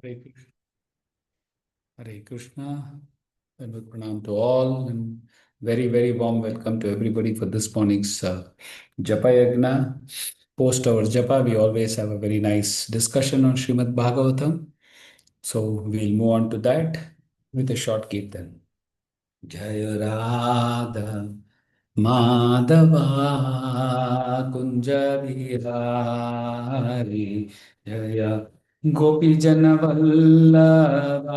Hare Krishna. Hare Krishna. And with pranam to all, and very, very warm welcome to everybody for this morning's Japa Yagna. Post our Japa, we always have a very nice discussion on Srimad Bhagavatam. So we'll move on to that with a short kirtan. Jaya Radha Madhava Kunja Vihari Jaya Gopi Jana Vallabha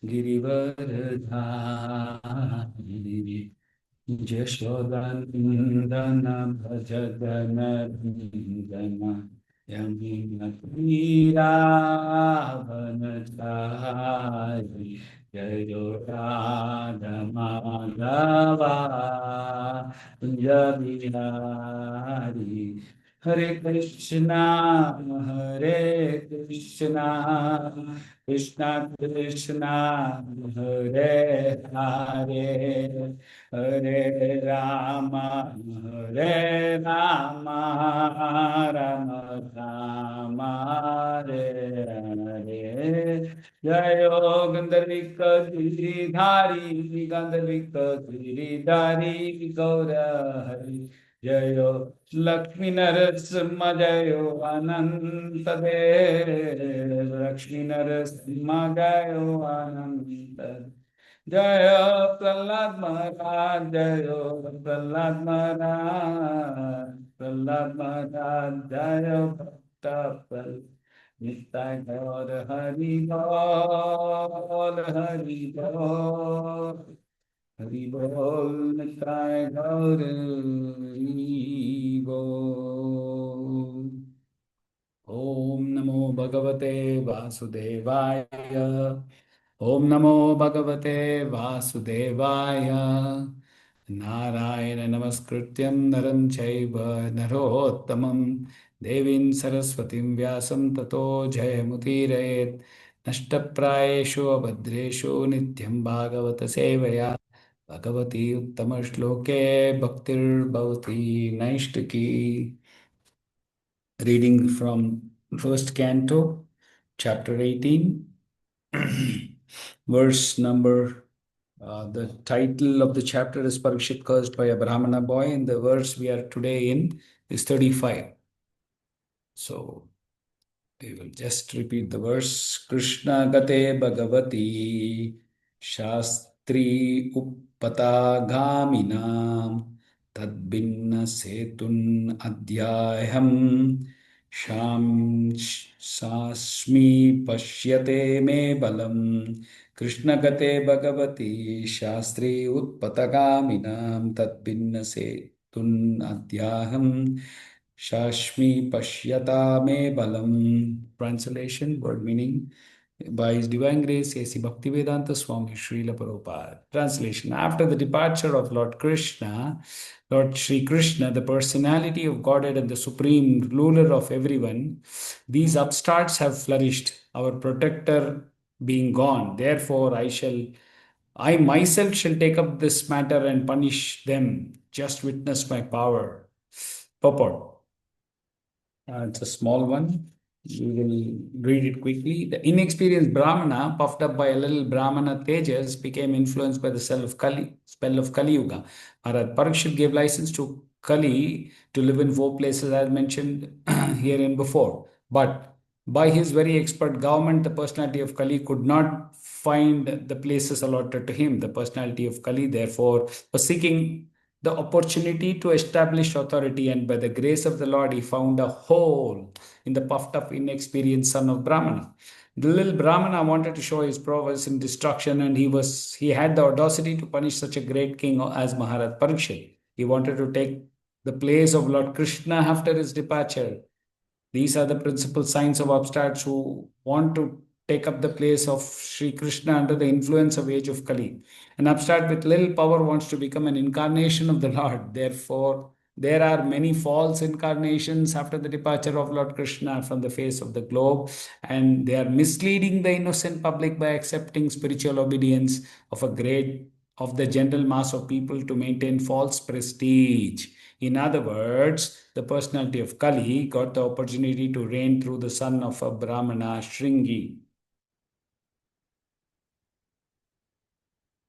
Girivaradhari Jashodandana Bhajadana Rindana Yamina Vanachari Jayo Radha Madhava Kunja Vihari Hare Krishna Hare Krishna Krishna Krishna Hare Hare Hare Rama, Hare Rama, Rama Rama, Hare Hare. Jayo Gandharvika Giridhari, Gandharvika Giridhari, Gaura Hari. Jayo Lakshmi Narasimha, Jayo Ananta Dev, Lakshmi Narasimha, Jayo Ananta Dev. जय प्रहलाद महाराज जय प्रहलाद महाराज प्रहलाद महाराज जय भक्त प्रहलाद नित्य गौर हरि बोल हरि बोल हरि बोल नित्य गौर हरि बोल ओम नमो भगवते वासुदेवाय ओम नमो भगवते वासुदेवाय नारायण नमस्कृत्यं नरं चैव नरोत्तमं देवीं सरस्वतीं व्यासं ततो जयमुदीरयेत् नष्टप्रायेषु अभद्रेषु नित्यं भागवत सेवया Bhagwati उत्तमश्लोके भक्तिर्भवती नैष्टिकी. Reading from first canto, chapter 18. Verse number, the title of the chapter is Parikshit cursed by a Brahmana boy, and the verse we are today in is 35. So we will just repeat the verse. Krishna gate bhagavati shastri uppatagaminam tadbinna setun adhyayam sham sasmi pashyate me balam. Krishna gate bhagavati shastri uppatagaminam tadbinna setun adhyayam Shashmi Pashyata Me Balam. Translation, word meaning. By His Divine Grace, A.C. Bhaktivedanta Swami Srila Prabhupada. Translation. After the departure of Lord Krishna, Lord Sri Krishna, the personality of Godhead and the supreme ruler of everyone, these upstarts have flourished, our protector being gone. Therefore, I myself shall take up this matter and punish them. Just witness my power. Purport. It's a small one. We will read it quickly. The inexperienced Brahmana, puffed up by a little Brahmana Tejas, became influenced by the spell of Kali Yuga. Maharaj Parikshit gave license to Kali to live in 4 places as mentioned herein before. But by his very expert government, the personality of Kali could not find the places allotted to him. The personality of Kali, therefore, was seeking the opportunity to establish authority, and by the grace of the Lord, he found a hole in the puffed up, inexperienced son of Brahmana. The little Brahmana wanted to show his prowess in destruction, and he had the audacity to punish such a great king as Maharaj Parikshit. He wanted to take the place of Lord Krishna after his departure. These are the principal signs of upstarts who want to take up the place of Sri Krishna under the influence of age of Kali. An upstart with little power wants to become an incarnation of the Lord. Therefore, there are many false incarnations after the departure of Lord Krishna from the face of the globe, and they are misleading the innocent public by accepting spiritual obedience of the general mass of people to maintain false prestige. In other words, the personality of Kali got the opportunity to reign through the son of a Brahmana, Shringi.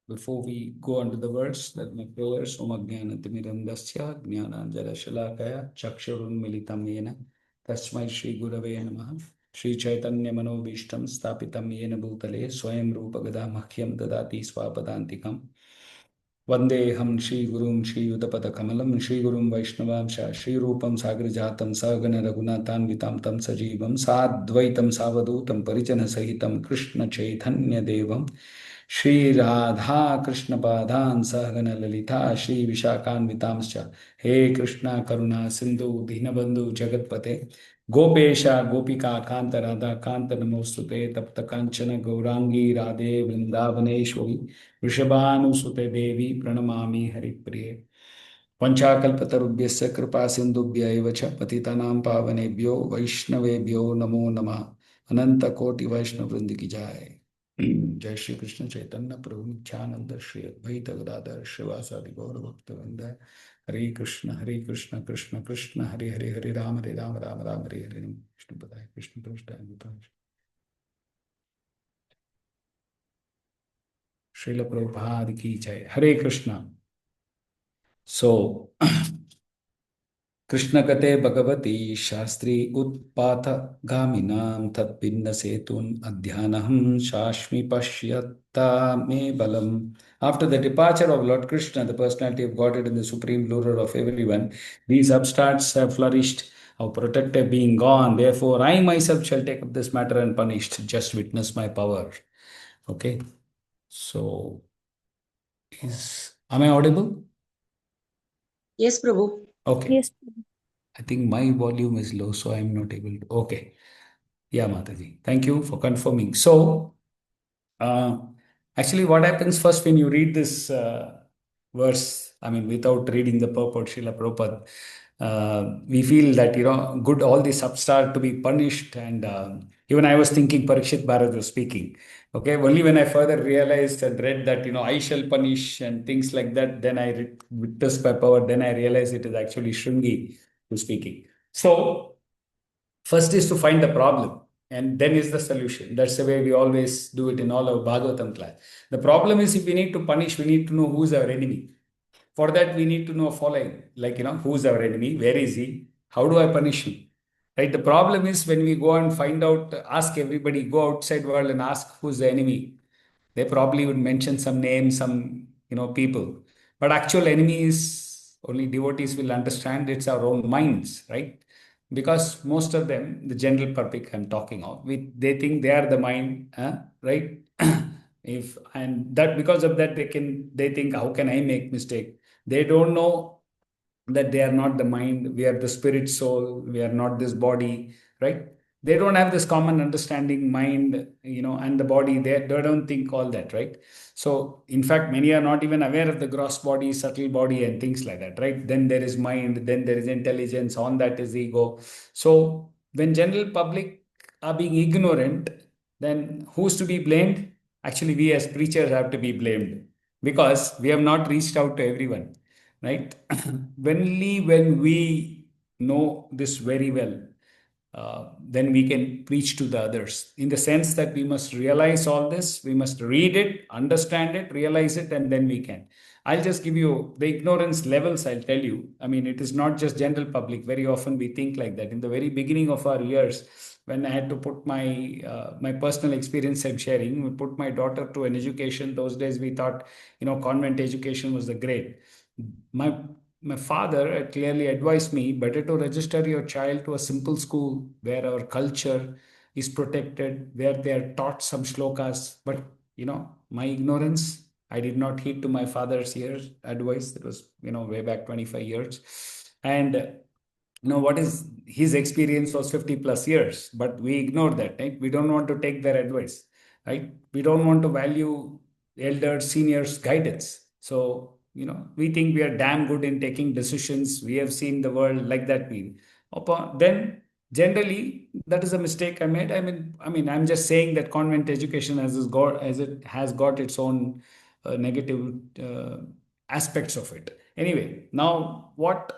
Before we go on to the verse, let me prayer. Somagyanatimirandasya jnananjala shalakaya chakshurunmilitam yena tasmai Shri Gurave Namaha. Shri Chaitanya Manobishtam Stapitam Yena Bhutale Swayam Rupa Gadamahyam Dadati Swapadantikam Vandeham Shri Gurum Shri Yudapada Kamalam Shri Gurum Vaishnavamsha Shri Rupam Sagrajatam Sagana Raghunathan Vitam Tam Sajivam Sadvaitam Savadutam Parijana Sahitam Krishna Chaitanya Devam Shri Radha Krishna Padhan Sahagana Lalita Shri Vishakan Vitamscha He Krishna Karuna Sindhu Dinabandhu Jagatpate Gopesha Gopika Kanta Radha Kanta Namostute Tapta Kanchana Gaurangi Radhe Vrindavaneshwari Vrishabhanusute Devi Pranamami Haripriye Panchakalpatarubhyasya Kripa Sindhubhya eva cha Patitanam Pavanebhyo Vaishnavebhyo Namo Namah Ananta Koti Vaishnav Vrindi ki Jai. Jai Shri Krishna Chaitanya Prabhu Nityananda Shri Advaita Gadadhar Srivasadi Gaura Bhakta Vrinda Hare Krishna Krishna Krishna Hare Hare Hare Rama Rama Rama Hare Hare Krishna Padaya Krishna Prasthaya Srila Prabhupada ki Jai. Hare Krishna. So Krishna Kate Bhagavati Shastri Utpatha Gaminam Tat Binna Setun Adhyanaham Shashmi Pashyata Me Balam. After the departure of Lord Krishna, the personality of Godhead and the supreme ruler of everyone, these upstarts have flourished. Our protector being gone, therefore I myself shall take up this matter and punished. Just witness my power. Okay. So am I audible? Yes, Prabhu. Okay. Yes. I think my volume is low, so I'm not able to. Okay. Yeah, Mataji. Thank you for confirming. So, uh, actually, what happens first when you read this verse, I mean, without reading the purport, Srila Prabhupada, we feel that, good, all these upstart to be punished. And even I was thinking Parikshit Bharat was speaking. Okay, only when I further realized and read that, I shall punish and things like that, then I witnessed by power, then I realized it is actually Shringi who's speaking. So, first is to find the problem, and then is the solution. That's the way we always do it in all our Bhagavatam class. The problem is if we need to punish, we need to know who's our enemy. For that, we need to know following, like, who's our enemy, where is he, how do I punish him? Right? The problem is when we go and find out, ask everybody, go outside world and ask who's the enemy. They probably would mention some names, some, people. But actual enemy is only devotees will understand it's our own minds, right? Because most of them, the general public I'm talking of, they think they are the mind, right? If and that because of that they think how can I make mistake? They don't know that they are not the mind, we are the spirit soul, we are not this body, right? They don't have this common understanding mind, and the body, they don't think all that, right? So in fact many are not even aware of the gross body, subtle body and things like that, right? Then there is mind, then there is intelligence, on that is ego. So when general public are being ignorant, then who's to be blamed? Actually we as preachers have to be blamed, because we have not reached out to everyone, right? Only when we know this very well, then we can preach to the others, in the sense that we must realize all this, we must read it, understand it, realize it, and then we can. I'll just give you the ignorance levels. I'll tell you, I mean, it is not just general public. Very often we think like that. In the very beginning of our years, when I had to put my personal experience I'm sharing, we put my daughter to an education. Those days we thought, convent education was the great. My my father had clearly advised me, better to register your child to a simple school where our culture is protected, where they are taught some shlokas. But my ignorance, I did not heed to my father's years advice. That was way back 25 years, and what is his experience was 50 plus years, but we ignore that, right? We don't want to take their advice, right? We don't want to value elders, seniors guidance. So we think we are damn good in taking decisions. We have seen the world like that. Then generally that is a mistake I made. I mean I'm just saying that convent education as it has got its own negative aspects of it. Anyway, now what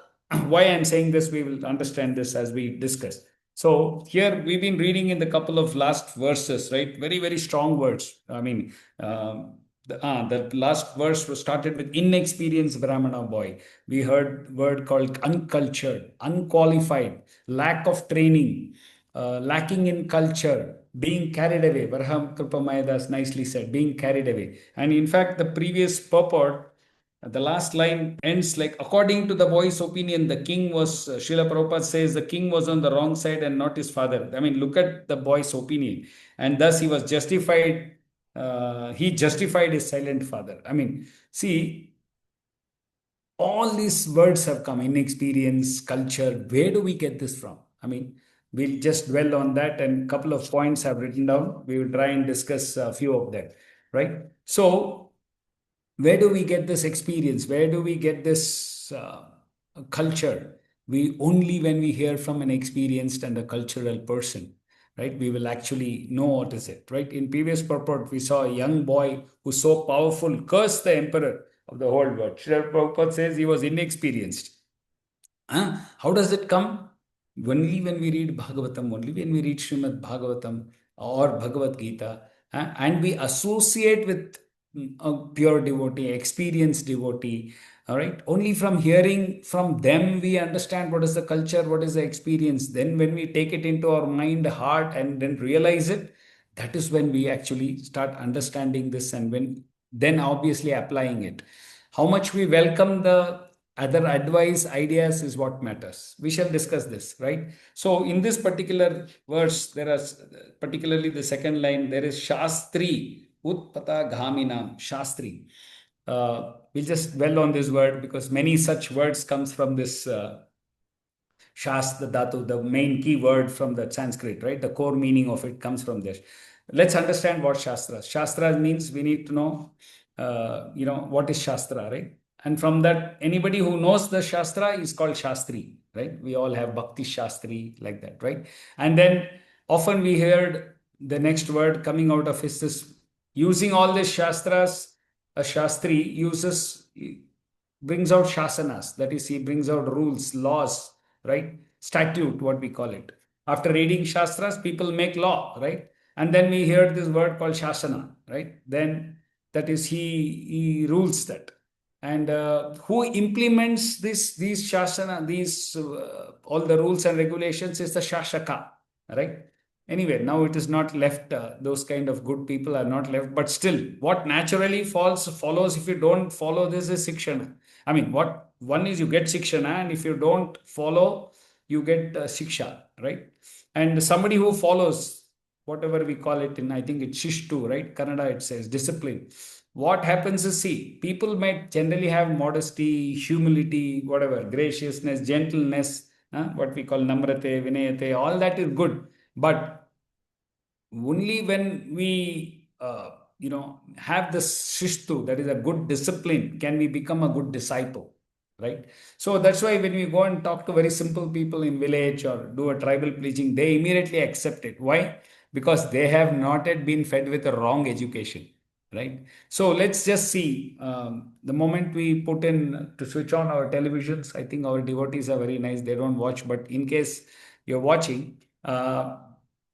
why I'm saying this, we will understand this as we discuss. So here we've been reading in the couple of last verses, right? Very, very strong words. I mean, the last verse was started with inexperienced Brahmana boy. We heard word called uncultured, unqualified, lack of training, lacking in culture, being carried away. Varham Kripamayadas nicely said, being carried away. And in fact, the previous purport, the last line ends like, according to the boy's opinion, the king was, Srila Prabhupada says, the king was on the wrong side and not his father. I mean, look at the boy's opinion. And thus he was justified, he justified his silent father. I mean, see, all these words have come, inexperience, culture. Where do we get this from? I mean, we'll just dwell on that, and a couple of points I've written down. We will try and discuss a few of them, right? So, where do we get this experience? Where do we get this culture? We only when we hear from an experienced and a cultural person, right? We will actually know what is it, right? In previous purport, we saw a young boy who's so powerful cursed the emperor of the whole world. Srila Prabhupada says he was inexperienced. Huh? How does it come? Only when we read Bhagavatam, only when we read Srimad Bhagavatam or Bhagavad Gita, and we associate with a pure devotee, experienced devotee. All right. Only from hearing from them we understand what is the culture, what is the experience. Then when we take it into our mind, heart, and then realize it, that is when we actually start understanding this, and when then obviously applying it. How much we welcome the other advice, ideas is what matters. We shall discuss this, right? So in this particular verse, there is particularly the second line, there is Shastri, Utpata Ghaminam, Shastri. We'll just dwell on this word because many such words comes from this Shastra Dhatu, the main key word from the Sanskrit, right? The core meaning of it comes from this. Let's understand what Shastra. Shastra means we need to know, what is Shastra, right? And from that, anybody who knows the Shastra is called Shastri, right? We all have Bhakti Shastri like that, right? And then often we heard the next word coming out of his this using all the Shastras, a Shastri uses brings out shasanas, that is, he brings out rules, laws, right? Statute, what we call it. After reading Shastras, people make law, right? And then we hear this word called Shasana, right? Then that is, he rules that. And who implements these Shasana, these all the rules and regulations is the Shashaka, right? Anyway, now it is not left, those kind of good people are not left, but still, what naturally follows if you don't follow this is Sikshana. I mean, what one is you get Sikshana, and if you don't follow, you get Siksha, right? And somebody who follows, whatever we call it in, I think it's Shishtu, right? Kannada, it says discipline. What happens is, see, people might generally have modesty, humility, whatever, graciousness, gentleness, what we call Namrate, Vinayate, all that is good. But only when we have this shishtu, that is a good discipline, can we become a good disciple, right? So that's why when we go and talk to very simple people in village or do a tribal preaching, they immediately accept it. Why? Because they have not yet been fed with a wrong education, right? So let's just see, the moment we put in to switch on our televisions, I think our devotees are very nice, they don't watch, but in case you're watching,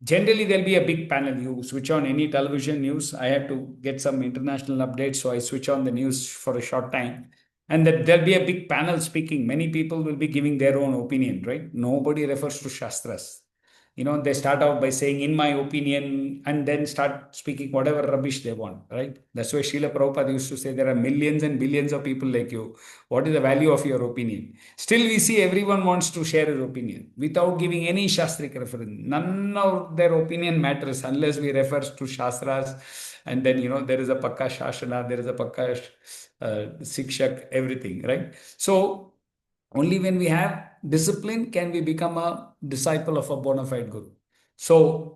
generally there'll be a big panel. You switch on any television news, I have to get some international updates, so I switch on the news for a short time, and that there'll be a big panel speaking. Many people will be giving their own opinion, right? Nobody refers to Shastras. They start out by saying, in my opinion, and then start speaking whatever rubbish they want, right? That's why Srila Prabhupada used to say, there are millions and billions of people like you. What is the value of your opinion? Still, we see everyone wants to share his opinion without giving any Shastric reference. None of their opinion matters unless we refer to Shastras. And then, there is a Pakka Shashana, there is a Pakka Sikshak, everything, right? So, only when we have discipline can we become a disciple of a bona fide guru. So,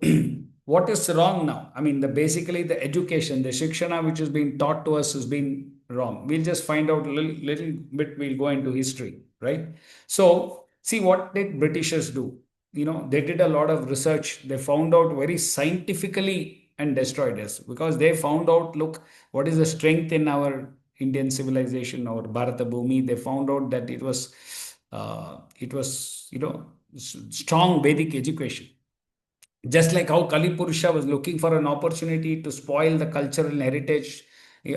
what is wrong now? I mean, basically the education, the shikshana which is being taught to us has been wrong. We'll just find out a little bit. We'll go into history, right? So, see, what did Britishers do? They did a lot of research. They found out very scientifically and destroyed us because they found out, look, what is the strength in our Indian civilization or Bharata Bhumi? They found out that it was It was, strong Vedic education. Just like how Kali Purusha was looking for an opportunity to spoil the cultural heritage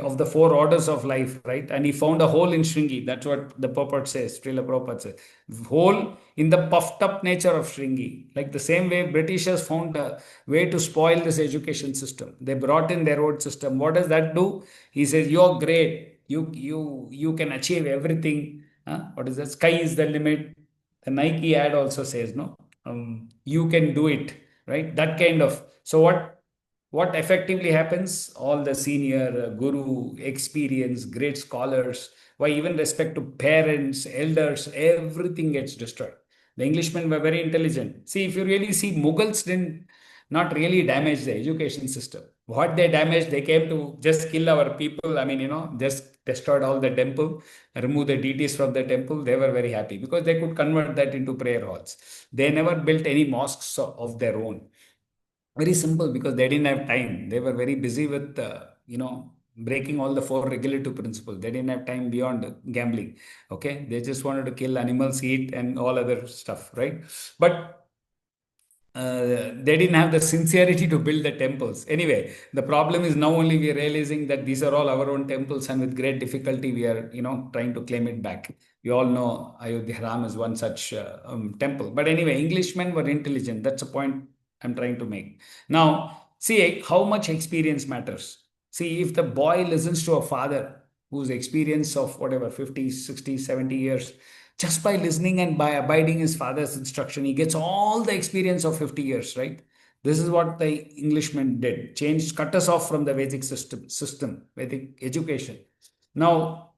of the four orders of life, right? And he found a hole in Shringi. That's what the purport says, Srila Prabhupada says. Hole in the puffed up nature of Shringi. Like the same way Britishers found a way to spoil this education system. They brought in their own system. What does that do? He says, you're great. You can achieve everything. What is that? Sky is the limit. The Nike ad also says, no, you can do it, right? That kind of. So what effectively happens? All the senior guru, experience, great scholars, why even respect to parents, elders, everything gets destroyed. The Englishmen were very intelligent. See, if you really see, Mughals didn't not really damage the education system. What they damaged, they came to just kill our people. I mean, just destroyed all the temple, remove the deities from the temple. They were very happy because they could convert that into prayer halls. They never built any mosques of their own. Very simple, because they didn't have time. They were very busy with, breaking all the four regulative principles. They didn't have time beyond gambling. Okay. They just wanted to kill animals, eat, and all other stuff, right? But they didn't have the sincerity to build the temples. Anyway, the problem is now only we are realizing that these are all our own temples, and with great difficulty we are, trying to claim it back. We all know Ayodhya Ram is one such temple. But anyway, Englishmen were intelligent. That's a point I'm trying to make. Now, see how much experience matters. See, if the boy listens to a father whose experience of whatever 50, 60, 70 years, just by listening and by abiding his father's instruction, he gets all the experience of 50 years, right? This is what the Englishman did. Changed, cut us off from the Vedic system, Vedic education. Now,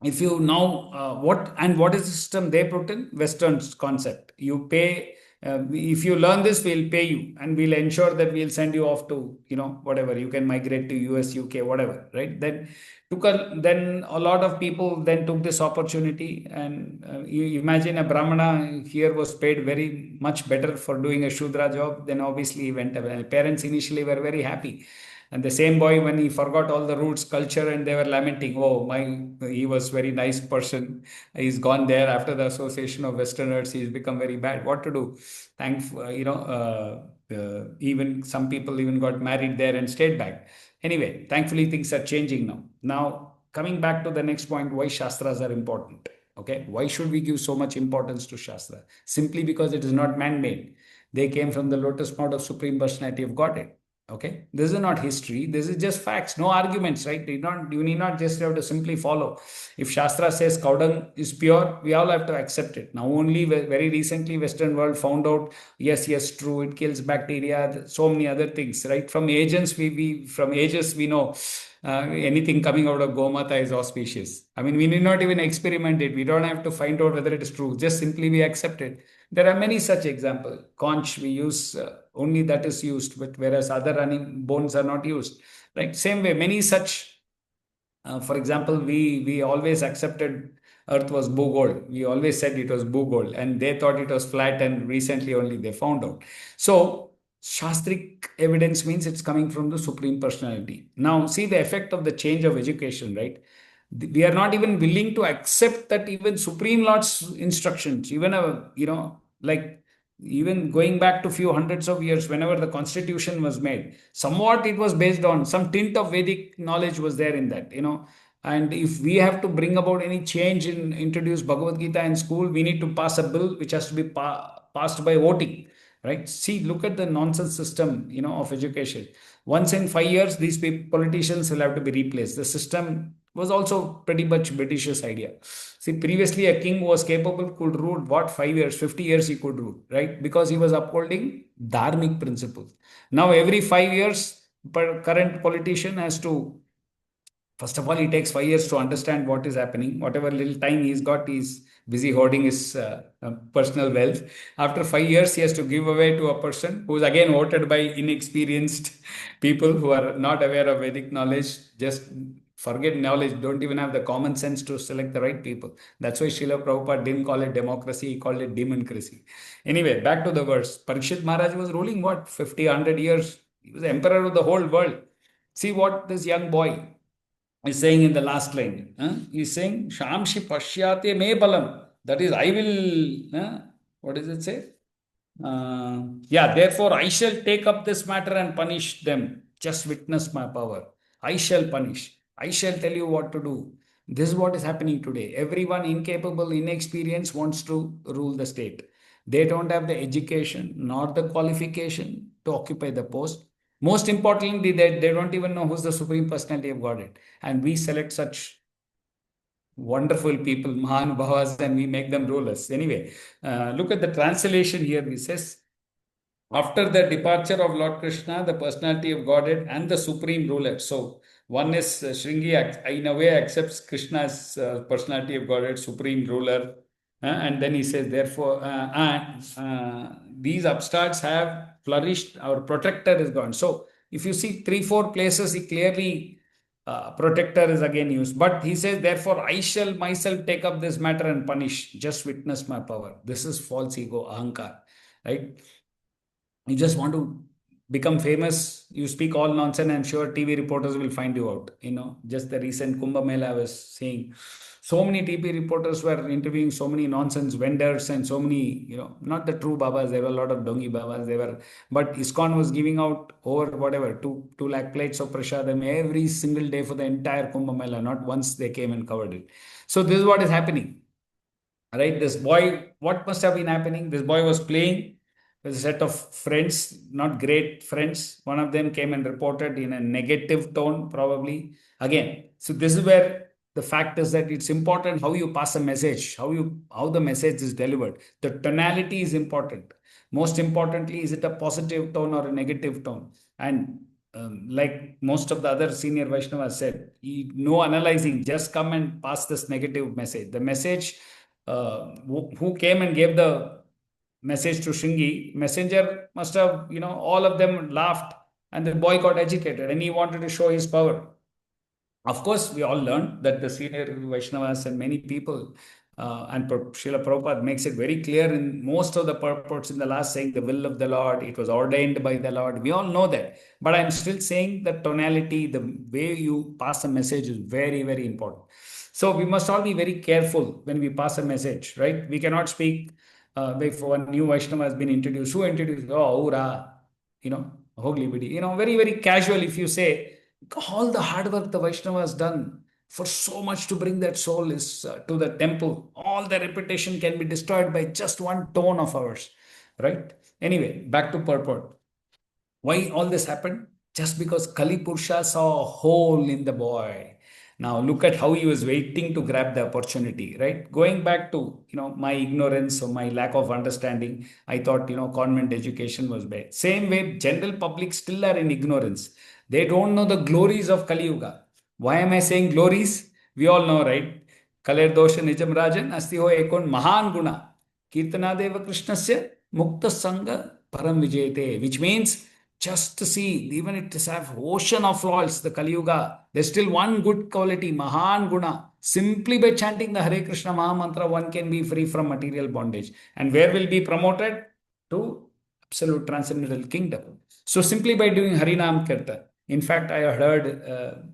if you now what is the system they put in? Western concept. You pay, if you learn this, we'll pay you, and we'll ensure that we'll send you off to, whatever, you can migrate to US, UK, whatever, right? Then a lot of people then took this opportunity, and you imagine a Brahmana here was paid very much better for doing a Shudra job. Then obviously he went away. Parents initially were very happy. And the same boy, when he forgot all the roots, culture, and they were lamenting, oh, he was very nice person. He's gone there after the association of Westerners. He's become very bad. What to do? Even some people even got married there and stayed back. Anyway, thankfully things are changing now. Now, coming back to the next point, why Shastras are important. Okay, why should we give so much importance to Shastra? Simply because it is not man-made. They came from the lotus pot of Supreme Personality of Godhead. Okay, this is not history. This is just facts, no arguments, right? You need not just have to simply follow. If Shastra says cow dung is pure, we all have to accept it. Now, only very recently, Western world found out, yes, true, it kills bacteria, so many other things, right? From ages, we know anything coming out of Gomata is auspicious. I mean, we need not even experiment it. We don't have to find out whether it is true. Just simply we accept it. There are many such examples. Conch we use, only that is used, but whereas other running bones are not used. Right? Same way, many such. For example, we always accepted Earth was Bhugol. We always said it was Bhugol, and they thought it was flat, and recently only they found out. So Shastric evidence means it's coming from the Supreme Personality. Now, see the effect of the change of education, right? We are not even willing to accept that even Supreme Lord's instructions, even like even going back to few hundreds of years, whenever the Constitution was made, somewhat it was based on some tint of Vedic knowledge was there in that, And if we have to bring about any change in introduce Bhagavad Gita in school, we need to pass a bill which has to be passed by voting, right? See, look at the nonsense system, of education. Once in 5 years, these politicians will have to be replaced. The system was also pretty much British's idea. See, previously a king was capable, could rule what 5 years, 50 years he could rule, right? Because he was upholding dharmic principles. Now every 5 years, current politician has to. First of all, he takes 5 years to understand what is happening. Whatever little time he's got, he's busy hoarding his personal wealth. After 5 years, he has to give away to a person who is again voted by inexperienced people who are not aware of Vedic knowledge. Just forget knowledge, don't even have the common sense to select the right people. That's why Srila Prabhupada didn't call it democracy, he called it democracy. Anyway, back to the verse. Parikshit Maharaj was ruling what, 50, 100 years? He was the emperor of the whole world. See what this young boy is saying in the last line. He's saying, Shamshi Pashyate me balam. That is, I will, what does it say? Yeah, therefore I shall take up this matter and punish them. Just witness my power. I shall punish. I shall tell you what to do. This is what is happening today. Everyone incapable, inexperienced wants to rule the state. They don't have the education nor the qualification to occupy the post. Most importantly, they don't even know who's the Supreme Personality of Godhead. And we select such wonderful people, Mahanubhavas, and we make them rulers. Anyway, look at the translation here. It says, after the departure of Lord Krishna, the personality of Godhead and the supreme ruler. So one is Shringi, in a way, accepts Krishna as personality of Godhead, supreme ruler. And then he says, therefore, these upstarts have flourished, our protector is gone. So if you see 3-4 places, he clearly protector is again used. But he says, therefore, I shall myself take up this matter and punish. Just witness my power. This is false ego, ahankar, right? You just want to become famous, you speak all nonsense, and sure TV reporters will find you out. Just the recent Kumbh Mela, I was seeing so many TV reporters were interviewing so many nonsense vendors and so many, not the true babas. There were a lot of dongi babas. But ISKCON was giving out over whatever 2 lakh plates of prasadam every single day for the entire Kumbh Mela. Not once they came and covered it. So this is what is happening, right? This boy, what must have been happening? This boy was playing with a set of friends, not great friends. One of them came and reported in a negative tone, probably. Again, so this is where the fact is that it's important how you pass a message, how the message is delivered. The tonality is important. Most importantly, is it a positive tone or a negative tone? And like most of the other senior Vaishnavas said, no analyzing, just come and pass this negative message. The message, who came and gave the message to Shringi, messenger must have, all of them laughed, and the boy got agitated and he wanted to show his power. Of course, we all learned that the senior Vaishnavas and many people, and Srila Prabhupada makes it very clear in most of the purports in the last, saying the will of the Lord, it was ordained by the Lord. We all know that. But I'm still saying the tonality, the way you pass a message is very, very important. So we must all be very careful when we pass a message, right? We cannot speak, if one new Vaishnava has been introduced. Who introduced? Oh, Aura, Hogli Bidi. Very, very casual if you say, all the hard work the Vaishnava has done for so much to bring that soul is to the temple. All the reputation can be destroyed by just one tone of ours, right? Anyway, back to purport. Why all this happened? Just because Kali Purusha saw a hole in the boy. Now look at how he was waiting to grab the opportunity, right? Going back to, my ignorance or my lack of understanding, I thought, convent education was bad. Same way, general public still are in ignorance. They don't know the glories of Kali Yuga. Why am I saying glories? We all know, right? Kaler dosha nijam rajan asti ho ekon mahan guna. Kirtanadeva Krishnasya mukta sangha param vijayate. Which means, just to see, even it is have ocean of faults, the Kali Yuga, there's still one good quality, Mahan Guna. Simply by chanting the Hare Krishna Maha Mantra, one can be free from material bondage. And where will be promoted? To absolute transcendental kingdom. So simply by doing Harinam Kirtan. In fact, I heard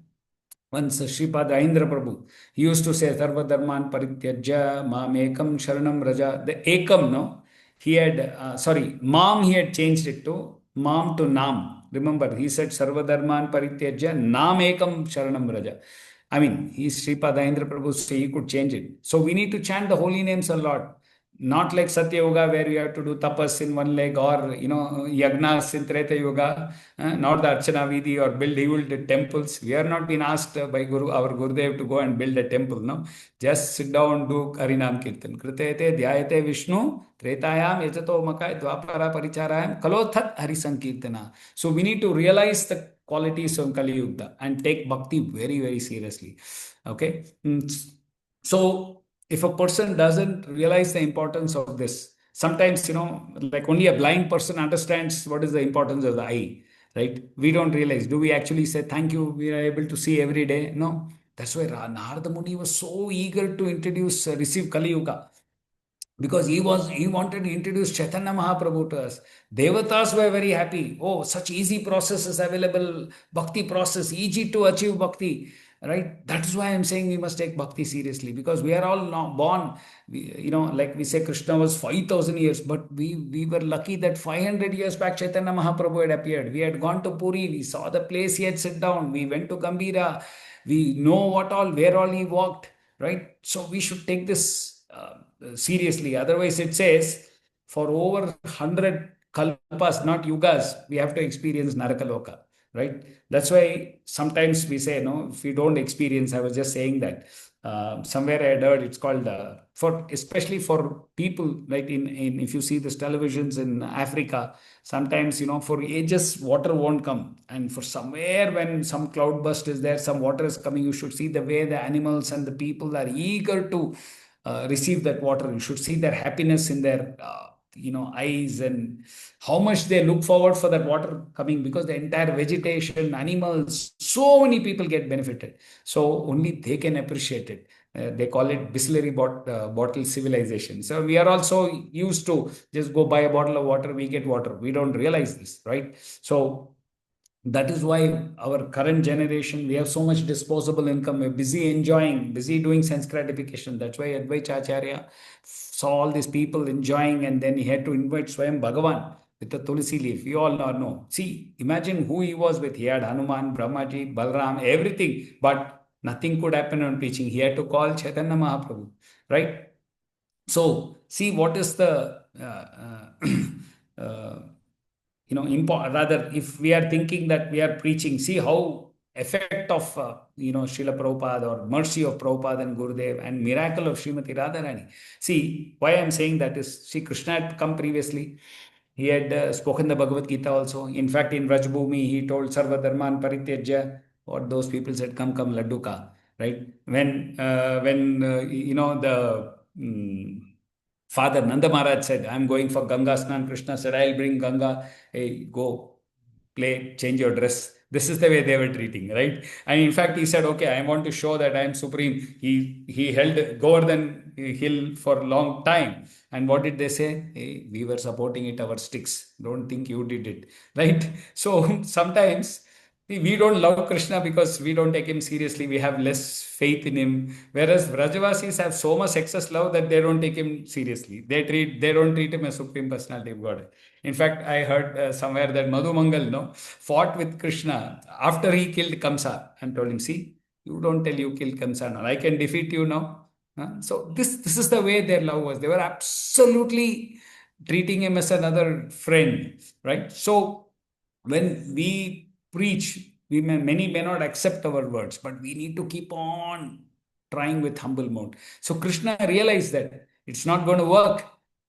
once Sripad Indra Prabhu, he used to say, Sarva Dharman Parityajya, Mam Ekam Sharanam Raja. The Ekam, no? He had, Mam, he had changed it to Mam to Nam. Remember, he said, Sarva Dharman Parityajya, Nam Ekam Sharanam Raja. I mean, he's Sripad Indra Prabhu, so he could change it. So we need to chant the holy names a lot. Not like Satya Yoga, where you have to do tapas in one leg, or yagnas in Treta Yoga, not the Archana Vidhi or build temples. We are not been asked by our Gurudev to go and build a temple. No, just sit down, do Harinam Kirtan. Kritete Dhyayate Vishnu Tretayam Yajato Makai Dvapara Paricharayam Kalothat Hari Sankirtana. So we need to realize the qualities of Kali Yuga and take bhakti very, very seriously. Okay. So if a person doesn't realize the importance of this, sometimes, like only a blind person understands what is the importance of the eye, right? We don't realize. Do we actually say, thank you, we are able to see every day? No. That's why Narada Muni was so eager to receive Kali Yuga, because he wanted to introduce Chaitanya Mahaprabhu to us. Devatas were very happy. Oh, such easy process is available. Bhakti process, easy to achieve bhakti. right? That is why I'm saying we must take bhakti seriously, because we are all now born, like we say Krishna was 5,000 years, but we were lucky that 500 years back Chaitanya Mahaprabhu had appeared. We had gone to Puri, we saw the place he had sit down, we went to Gambira, we know where all he walked, right? So we should take this seriously. Otherwise, it says for over 100 kalpas, not yugas, we have to experience Narakaloka, right? That's why sometimes we say, no, if we don't experience, I was just saying that somewhere I had heard it's called for especially for people like in if you see this televisions in Africa, sometimes for ages water won't come, and for somewhere when some cloud burst is there, some water is coming, you should see the way the animals and the people are eager to receive that water. You should see their happiness in their eyes, and how much they look forward for that water coming, because the entire vegetation, animals, so many people get benefited. So only they can appreciate it. They call it bisleri bottle civilization. So we are also used to just go buy a bottle of water, we get water. We don't realize this, right? So that is why our current generation, we have so much disposable income. We're busy enjoying, busy doing sense gratification. That's why Advaita Acharya saw all these people enjoying, and then he had to invite Swayam Bhagavan with the Tulsi leaf. You all know. See, imagine who he was with. He had Hanuman, Brahmaji, Balram, everything, but nothing could happen on preaching. He had to call Chaitanya Mahaprabhu, right? So, see what is the rather, if we are thinking that we are preaching, see how effect of Srila Prabhupada or mercy of Prabhupada and Gurudev and miracle of Srimati Radharani. See, why I'm saying that is, see, Krishna had come previously. He had spoken the Bhagavad Gita also. In fact, in Rajbhumi, he told Sarva Dharman Parityajya, or those people said, come, Ladduka, right? When the Father Nanda Maharaj said, I'm going for Ganga Snan. Krishna said, I'll bring Ganga. Hey, go, play, change your dress. This is the way they were treating, right? And in fact, he said, okay, I want to show that I am supreme. He held Govardhan hill for a long time. And what did they say? Hey, we were supporting it, our sticks. Don't think you did it, right? So sometimes we don't love Krishna because we don't take him seriously. We have less faith in him. Whereas Vrajavasis have so much excess love that they don't take him seriously. They don't treat him as supreme personality of God. In fact, I heard somewhere that Madhu Mangal, no, fought with Krishna after he killed Kamsa and told him, "See, you don't tell you killed Kamsa now. I can defeat you now." So this is the way their love was. They were absolutely treating him as another friend, right? So when we preach, many may not accept our words, but we need to keep on trying with humble mode. So Krishna realized that it's not going to work.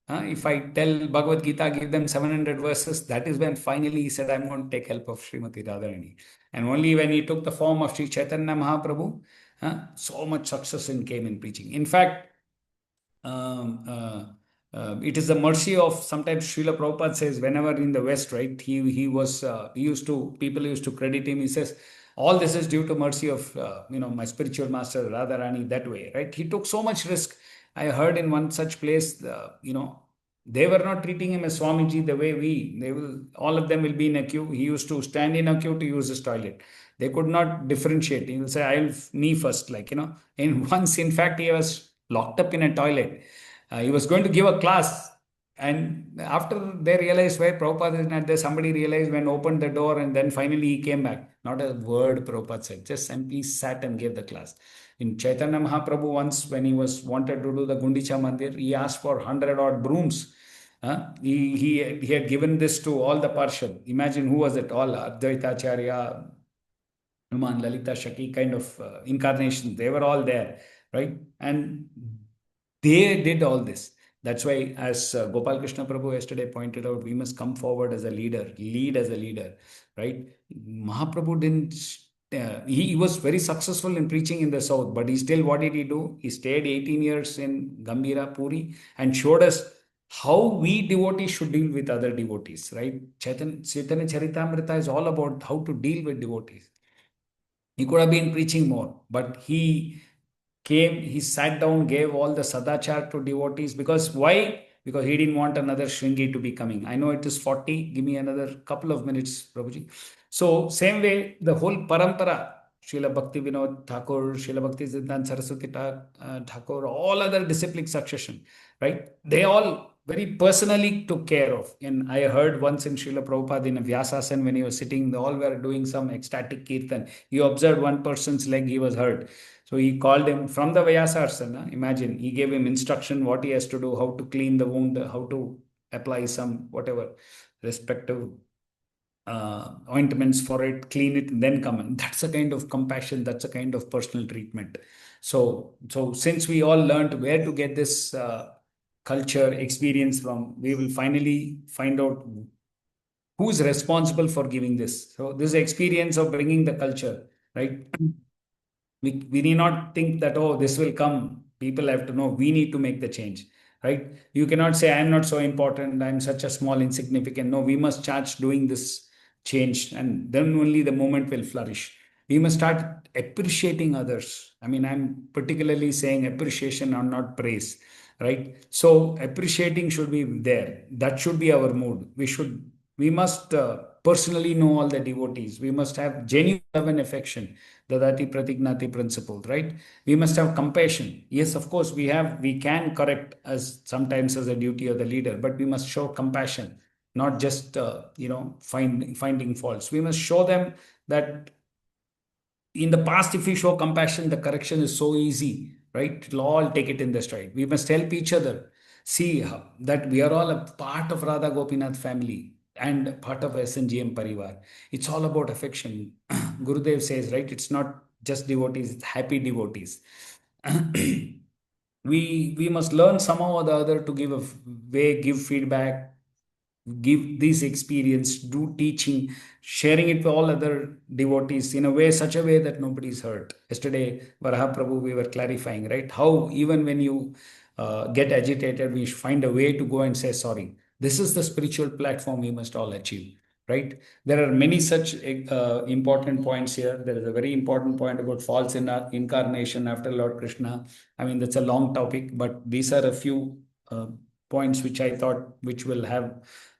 If I tell Bhagavad Gita, give them 700 verses, that is when finally he said, I'm going to take help of Srimati Radharani. And only when he took the form of Sri Chaitanya Mahaprabhu, so much success came in preaching. In fact, um, uh, it is the mercy of, sometimes Srila Prabhupada says, whenever in the West, right, people used to credit him. He says, all this is due to mercy of, my spiritual master Radharani, that way, right? He took so much risk. I heard in one such place, they were not treating him as Swamiji the way all of them will be in a queue. He used to stand in a queue to use his toilet. They could not differentiate. He will say, me first, And once, in fact, he was locked up in a toilet. He was going to give a class. And after they realized why Prabhupada is not there, somebody realized when opened the door, and then finally he came back. Not a word Prabhupada said, just simply sat and gave the class. In Chaitanya Mahaprabhu, once when he was wanted to do the Gundicha Mandir, he asked for 100 odd brooms. He had given this to all the Parshad. Imagine who was it? All Advaita Acharya, Hanuman, Lalita, Shaki kind of incarnations. They were all there, right? And they did all this. That's why, as Gopal Krishna Prabhu yesterday pointed out, we must come forward as a leader, lead as a leader, right? Mahaprabhu didn't. He was very successful in preaching in the south, but he still, what did he do? He stayed 18 years in Gambira, Puri, and showed us how we devotees should deal with other devotees, right? Chaitanya Charitamrita is all about how to deal with devotees. He could have been preaching more, but he came, he sat down, gave all the sadachar to devotees. Because why? Because he didn't want another Shringi to be coming. I know it is 40. Give me another couple of minutes, Prabhuji. So, same way, the whole parampara. Srila Bhakti Vinod Thakur, Srila Bhakti Siddhanta Saraswati Thakur, all other disciplic succession, right? They all very personally took care of. And I heard once in Srila Prabhupada in a Vyasasana when he was sitting, they all were doing some ecstatic kirtan. He observed one person's leg, he was hurt. So he called him from the Vyasasana. Imagine, he gave him instruction what he has to do, how to clean the wound, how to apply some whatever respective ointments for it, clean it, and then come in. That's a kind of compassion. That's a kind of personal treatment. So since we all learned where to get this culture experience from, we will finally find out who's responsible for giving this. So this experience of bringing the culture, right? We need not think that, oh, this will come. People have to know we need to make the change, right? You cannot say, I'm not so important, I'm such a small, insignificant. No, we must start doing this change, and then only the moment will flourish. We must start appreciating others. I mean, I'm particularly saying appreciation and not praise, right? So appreciating should be there. That should be our mood. We must personally know all the devotees. We must have genuine love and affection, the Dati Pratignati principle, right? We must have compassion. Yes, of course, we can correct as sometimes as a duty of the leader, but we must show compassion, not just finding faults. We must show them that in the past, if we show compassion, the correction is so easy, right? It'll all take it in the stride. We must help each other. See that we are all a part of Radha Gopinath family and part of SNGM Parivar. It's all about affection. Gurudev says, right? It's not just devotees, it's happy devotees. We must learn somehow or the other to give a way, give feedback, give this experience, do teaching, sharing it with all other devotees in a way, such a way that nobody's hurt. Yesterday, Varaha Prabhu, we were clarifying, right? How even when you get agitated, we find a way to go and say sorry. This is the spiritual platform we must all achieve, right? There are many such important points here. There is a very important point about false incarnation after Lord Krishna. I mean, that's a long topic, but these are a few points which I thought which will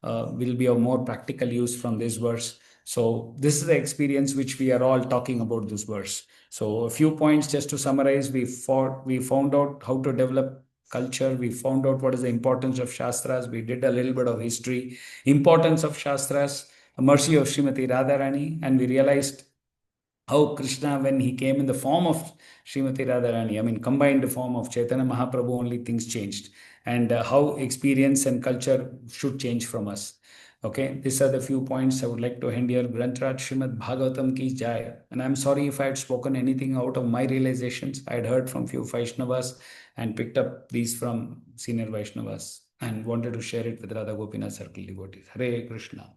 be of more practical use from this verse. So this is the experience which we are all talking about this verse. So a few points just to summarize. We found out how to develop culture. We found out what is the importance of Shastras. We did a little bit of history, importance of Shastras, mercy of Srimati Radharani, and we realized how Krishna, when he came in the form of Srimati Radharani, I mean, combined the form of Chaitanya Mahaprabhu, only things changed. And how experience and culture should change from us. Okay, these are the few points I would like to end here. Grantraj Srimad Bhagavatam ki jai. And I'm sorry if I had spoken anything out of my realizations. I had heard from few Vaishnavas and picked up these from senior Vaishnavas and wanted to share it with Radha Gopinath Circle devotees. Hare Krishna.